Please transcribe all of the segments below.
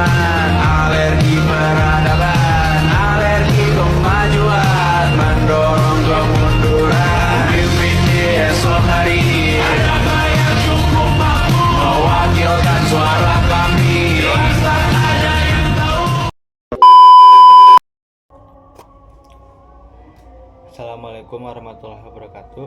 peradaban, alergi peradaban, alergi kemajuan, mendorong kemunduran. Pimpin di esok hari, adakah yang cukup mampu mewakilkan suara kami? Jelaskan ada yang tahu. Assalamualaikum warahmatullahi wabarakatuh.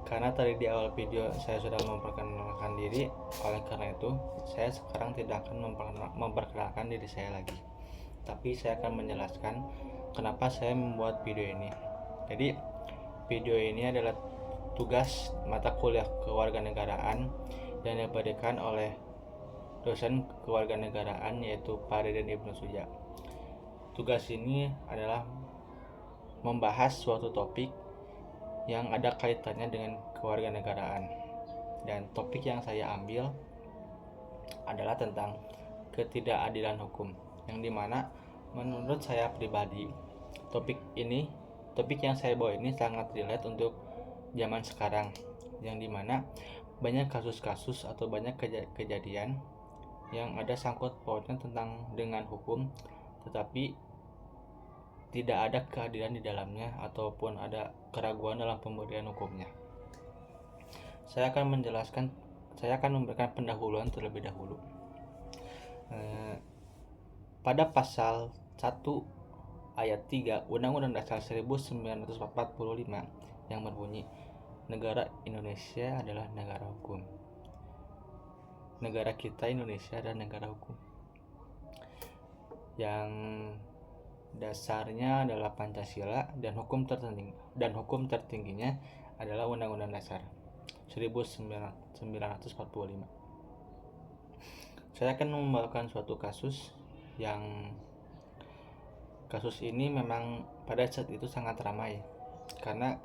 Karena tadi di awal video saya sudah memperkenalkan diri, oleh karena itu saya sekarang tidak akan memperkenalkan diri saya lagi, tapi saya akan menjelaskan kenapa saya membuat video ini. Jadi video ini adalah tugas mata kuliah kewarganegaraan yang diberikan oleh dosen kewarganegaraan, yaitu Pak Deden Ibnu Suja. Tugas ini adalah membahas suatu topik yang ada kaitannya dengan kewarganegaraan, dan topik yang saya ambil adalah tentang ketidakadilan hukum, yang dimana menurut saya pribadi topik yang saya bawa ini sangat relate untuk zaman sekarang, yang dimana banyak kasus-kasus atau banyak kejadian yang ada sangkut pautnya dengan hukum, tetapi tidak ada keadilan di dalamnya ataupun ada keraguan dalam pemberian hukumnya. Saya akan memberikan pendahuluan terlebih dahulu. Pada pasal 1 ayat 3 Undang-Undang Dasar 1945 yang berbunyi, negara Indonesia adalah negara hukum. Negara kita Indonesia adalah negara hukum, yang dasarnya adalah Pancasila, dan hukum tertingginya adalah Undang-Undang Dasar 1945. Saya akan membawakan suatu kasus ini memang pada saat itu sangat ramai karena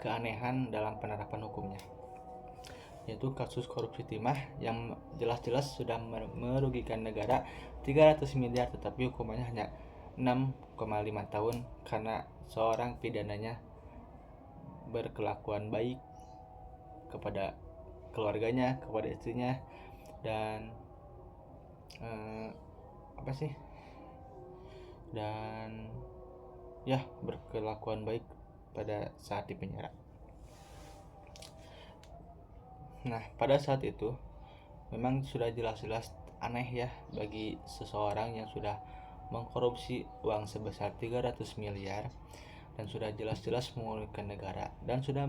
keanehan dalam penerapan hukumnya, yaitu kasus korupsi timah yang jelas-jelas sudah merugikan negara 300 miliar, tetapi hukumannya hanya 6,5 tahun karena seorang pidananya berkelakuan baik kepada keluarganya, kepada istrinya, dan berkelakuan baik pada saat di penjara. Nah, pada saat itu memang sudah jelas-jelas aneh ya bagi seseorang yang sudah mengkorupsi uang sebesar 300 miliar dan sudah jelas-jelas merugikan negara dan sudah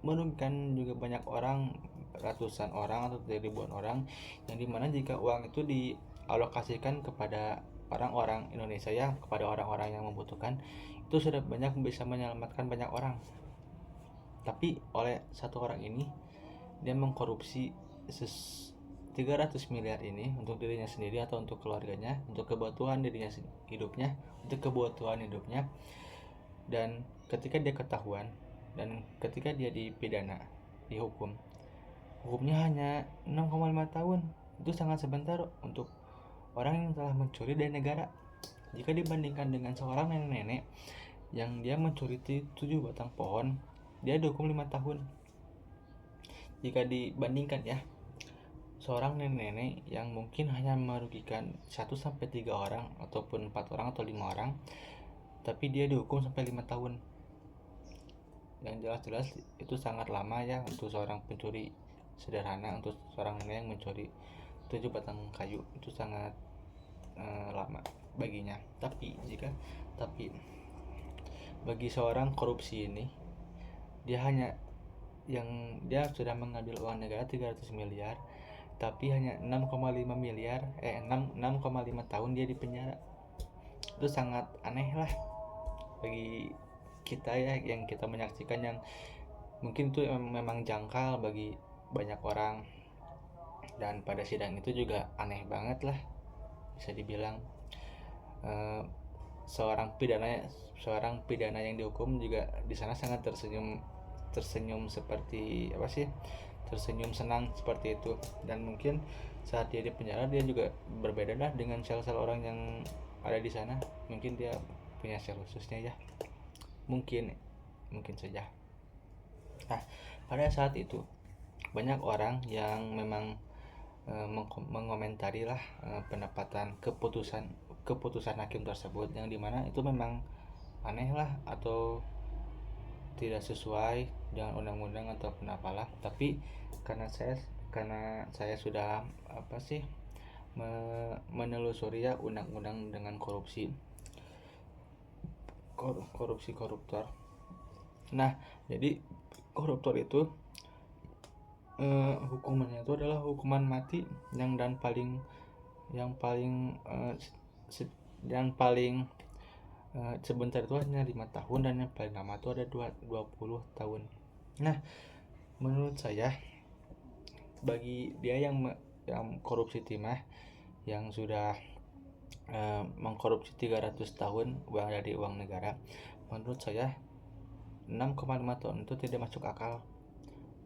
merugikan juga banyak orang, ratusan orang atau ribuan orang, yang dimana jika uang itu dialokasikan kepada orang-orang Indonesia ya, kepada orang-orang yang membutuhkan, itu sudah banyak bisa menyelamatkan banyak orang. Tapi oleh satu orang ini, dia mengkorupsi 300 miliar ini untuk dirinya sendiri atau untuk keluarganya, untuk kebutuhan hidupnya, dan ketika dia ketahuan dan ketika dia dipidana, hukumnya hanya 6,5 tahun. Itu sangat sebentar untuk orang yang telah mencuri dari negara, jika dibandingkan dengan seorang nenek-nenek yang dia mencuri 7 batang pohon, dia dihukum 5 tahun. Jika dibandingkan ya, seorang nenek-nenek yang mungkin hanya merugikan 1-3 orang ataupun 4 orang atau 5 orang, tapi dia dihukum sampai 5 tahun. Yang jelas-jelas itu sangat lama ya untuk seorang pencuri sederhana, untuk seorang nenek yang mencuri 7 batang kayu, itu sangat lama baginya. Tapi bagi seorang korupsi ini, dia sudah mengambil uang negara 300 miliar, tapi hanya 6,5 tahun dia di penjara. Itu sangat aneh lah bagi kita ya, yang kita menyaksikan, yang mungkin itu memang jangkal bagi banyak orang. Dan pada sidang itu juga aneh banget lah, bisa dibilang seorang pidana yang dihukum juga di sana sangat tersenyum seperti tersenyum senang seperti itu. Dan mungkin saat dia di penjara, dia juga berbeda lah dengan sel-sel orang yang ada di sana. Mungkin dia punya sel khususnya ya, mungkin saja. Nah, pada saat itu banyak orang yang memang mengomentari lah keputusan hakim tersebut, yang dimana itu memang aneh lah atau tidak sesuai dengan undang-undang ataupun apalah. Tapi karena saya sudah menelusuri ya undang-undang dengan koruptor. Nah, jadi koruptor itu hukumannya itu adalah hukuman mati yang paling sebentar itu hanya 5 tahun, dan yang paling lama itu ada 20 tahun. Nah, menurut saya bagi dia yang korupsi timah, yang sudah mengkorupsi 300 tahun uang dari uang negara, menurut saya 6,5 tahun itu tidak masuk akal.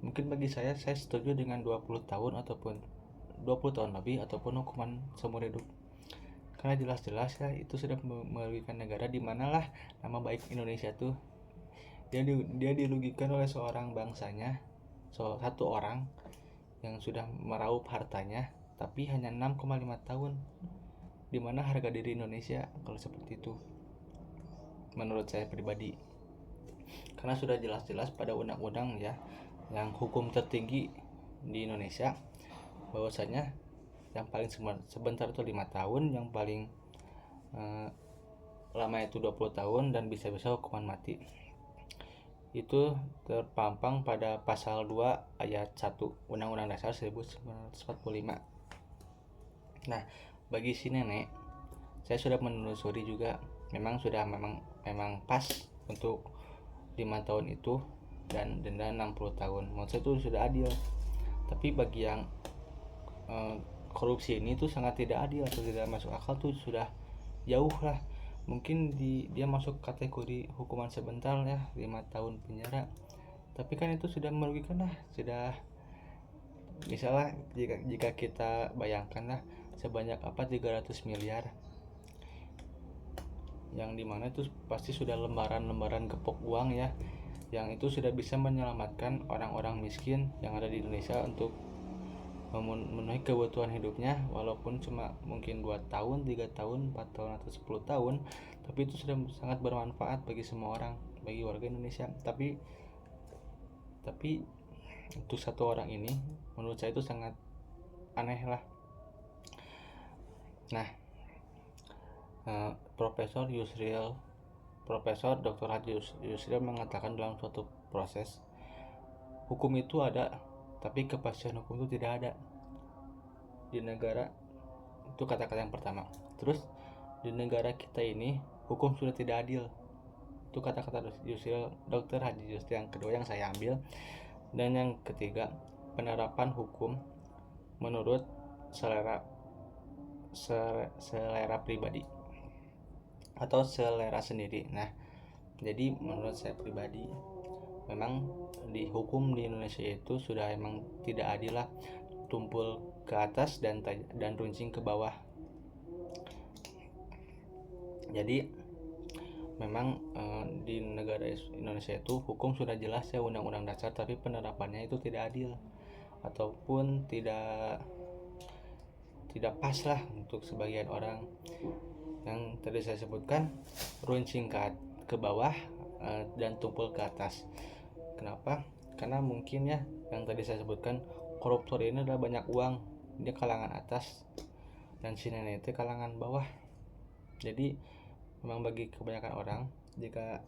Mungkin bagi saya setuju dengan 20 tahun ataupun 20 tahun lebih ataupun hukuman seumur hidup. Karena jelas-jelas ya itu sudah merugikan negara, di manalah nama baik Indonesia tuh dia dirugikan oleh seorang bangsanya, satu orang yang sudah meraup hartanya, tapi hanya 6,5 tahun. Di mana harga diri Indonesia kalau seperti itu? Menurut saya pribadi. Karena sudah jelas-jelas pada undang-undang ya, yang hukum tertinggi di Indonesia, bahwasanya yang paling sebentar itu 5 tahun, yang paling lama itu 20 tahun, dan bisa-bisa hukuman mati. Itu terpampang pada pasal 2 ayat 1 Undang-Undang Dasar 1945. Nah, bagi si nenek, saya sudah menelusuri juga, memang pas untuk 5 tahun itu dan denda 60 tahun. Menurut saya itu sudah adil. Tapi bagi yang korupsi ini tuh sangat tidak adil atau tidak masuk akal, tuh sudah jauh lah. Mungkin dia masuk kategori hukuman sebentar ya, 5 tahun penjara. Tapi kan itu sudah merugikan lah. Sudah, misalnya jika kita bayangkan lah, sebanyak 300 miliar, yang dimana itu pasti sudah lembaran-lembaran gepok uang ya, yang itu sudah bisa menyelamatkan orang-orang miskin yang ada di Indonesia untuk memenuhi kebutuhan hidupnya, walaupun cuma mungkin 2 tahun, 3 tahun, 4 tahun, atau 10 tahun, tapi itu sudah sangat bermanfaat bagi semua orang, bagi warga Indonesia. Tapi untuk satu orang ini, menurut saya itu sangat aneh lah. Nah, Profesor Dr. Haji Yusril mengatakan dalam suatu proses, hukum itu ada, tapi kepastian hukum itu tidak ada di negara. Itu kata-kata yang pertama. Terus, di negara kita ini hukum sudah tidak adil. Itu kata-kata Dr. Haji Yusril yang kedua yang saya ambil. Dan yang ketiga, penerapan hukum menurut selera pribadi atau selera sendiri. Nah, jadi menurut saya pribadi, memang di hukum di Indonesia itu sudah emang tidak adil lah, tumpul ke atas dan runcing ke bawah. Jadi memang di negara Indonesia itu hukum sudah jelas ya, undang-undang dasar, tapi penerapannya itu tidak adil ataupun tidak pas lah untuk sebagian orang. Yang tadi saya sebutkan, runcing ke bawah dan tumpul ke atas. Kenapa? Karena mungkin ya yang tadi saya sebutkan, koruptor ini adalah banyak uang, dia kalangan atas, dan si nenek itu kalangan bawah. Jadi memang bagi kebanyakan orang, jika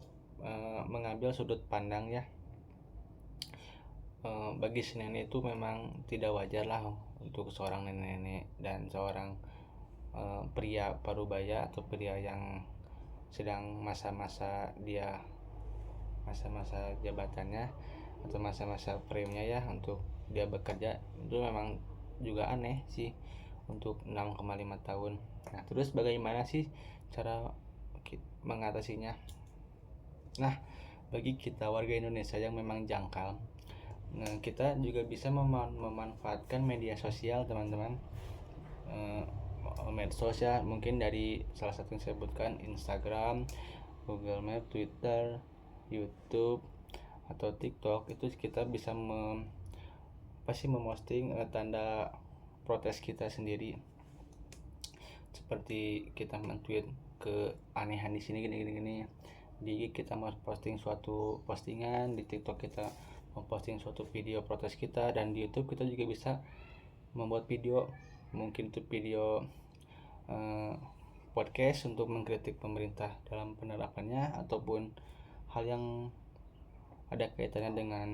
mengambil sudut pandang ya, bagi si nenek itu memang tidak wajar lah untuk seorang nenek dan seorang pria parubaya atau pria yang sedang masa-masa jabatannya atau masa-masa prime-nya ya, untuk dia bekerja, itu memang juga aneh sih untuk 6,5 tahun. Nah, terus bagaimana sih cara mengatasinya? Nah, bagi kita warga Indonesia yang memang jangkal, kita juga bisa memanfaatkan media sosial, teman-teman. Medsos ya, mungkin dari salah satu yang saya sebutkan, Instagram, Google Map, Twitter, YouTube, atau TikTok. Itu kita bisa memposting tanda protes kita sendiri, seperti kita men-tweet keanehan di sini gini. Di IG kita mau posting suatu postingan, di TikTok kita memposting suatu video protes kita, dan di YouTube kita juga bisa membuat video, mungkin itu video podcast untuk mengkritik pemerintah dalam penerapannya ataupun hal yang ada kaitannya dengan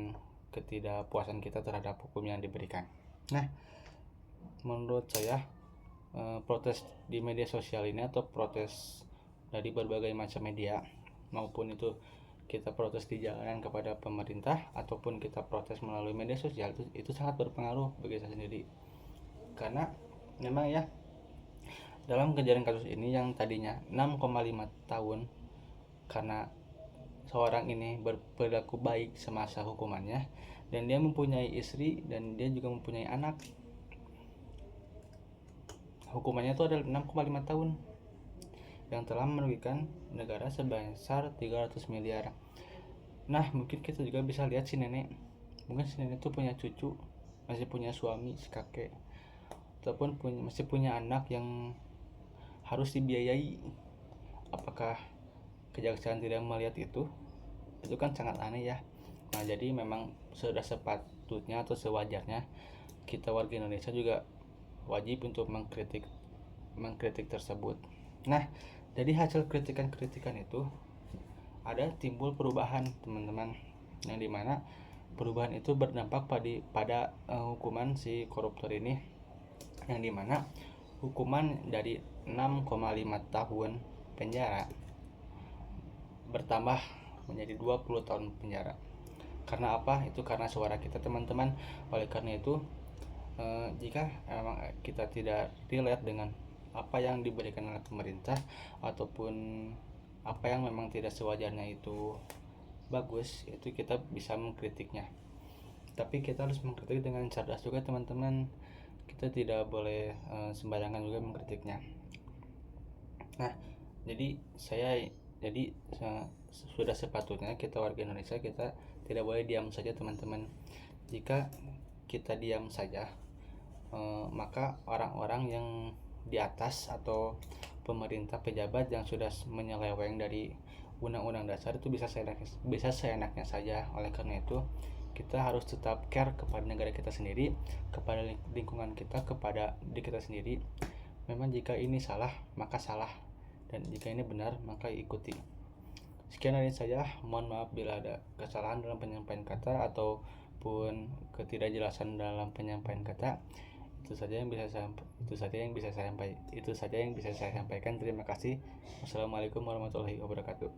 ketidakpuasan kita terhadap hukum yang diberikan. Nah, menurut saya protes di media sosial ini atau protes dari berbagai macam media, maupun itu kita protes di jalanan kepada pemerintah ataupun kita protes melalui media sosial, itu sangat berpengaruh bagi saya sendiri. Karena memang ya, dalam kejadian kasus ini yang tadinya 6,5 tahun karena seorang ini berperilaku baik semasa hukumannya, dan dia mempunyai istri dan dia juga mempunyai anak, hukumannya itu adalah 6,5 tahun yang telah merugikan negara sebesar 300 miliar. Nah, mungkin kita juga bisa lihat si nenek, mungkin si nenek itu punya cucu, masih punya suami, si kakek, ataupun masih punya anak yang harus dibiayai. Apakah kejaksaan tidak melihat itu? Itu kan sangat aneh ya. Nah, jadi memang sudah sepatutnya atau sewajarnya kita warga Indonesia juga wajib untuk mengkritik tersebut. Nah, dari hasil kritikan itu ada timbul perubahan, teman-teman, yang dimana perubahan itu berdampak pada hukuman si koruptor ini, yang dimana hukuman dari 6,5 tahun penjara bertambah menjadi 20 tahun penjara. Karena apa? Itu karena suara kita, teman-teman. Oleh karena itu, jika memang kita tidak relate dengan apa yang diberikan oleh pemerintah ataupun apa yang memang tidak sewajarnya itu bagus, itu kita bisa mengkritiknya. Tapi kita harus mengkritik dengan cerdas juga, teman-teman. Kita tidak boleh sembarangan juga mengkritiknya. Nah, jadi sudah sepatutnya kita warga Indonesia, kita tidak boleh diam saja, teman-teman. Jika kita diam saja, maka orang-orang yang di atas atau pemerintah, pejabat yang sudah menyeleweng dari undang-undang dasar itu bisa seenaknya saja. Oleh karena itu, kita harus tetap care kepada negara kita sendiri, kepada lingkungan kita, kepada diri kita sendiri. Memang jika ini salah, maka salah, dan jika ini benar, maka ikuti. Sekian dari saya. Mohon maaf bila ada kesalahan dalam penyampaian kata ataupun ketidakjelasan dalam penyampaian kata. Itu saja yang bisa saya sampaikan. Terima kasih. Wassalamualaikum warahmatullahi wabarakatuh.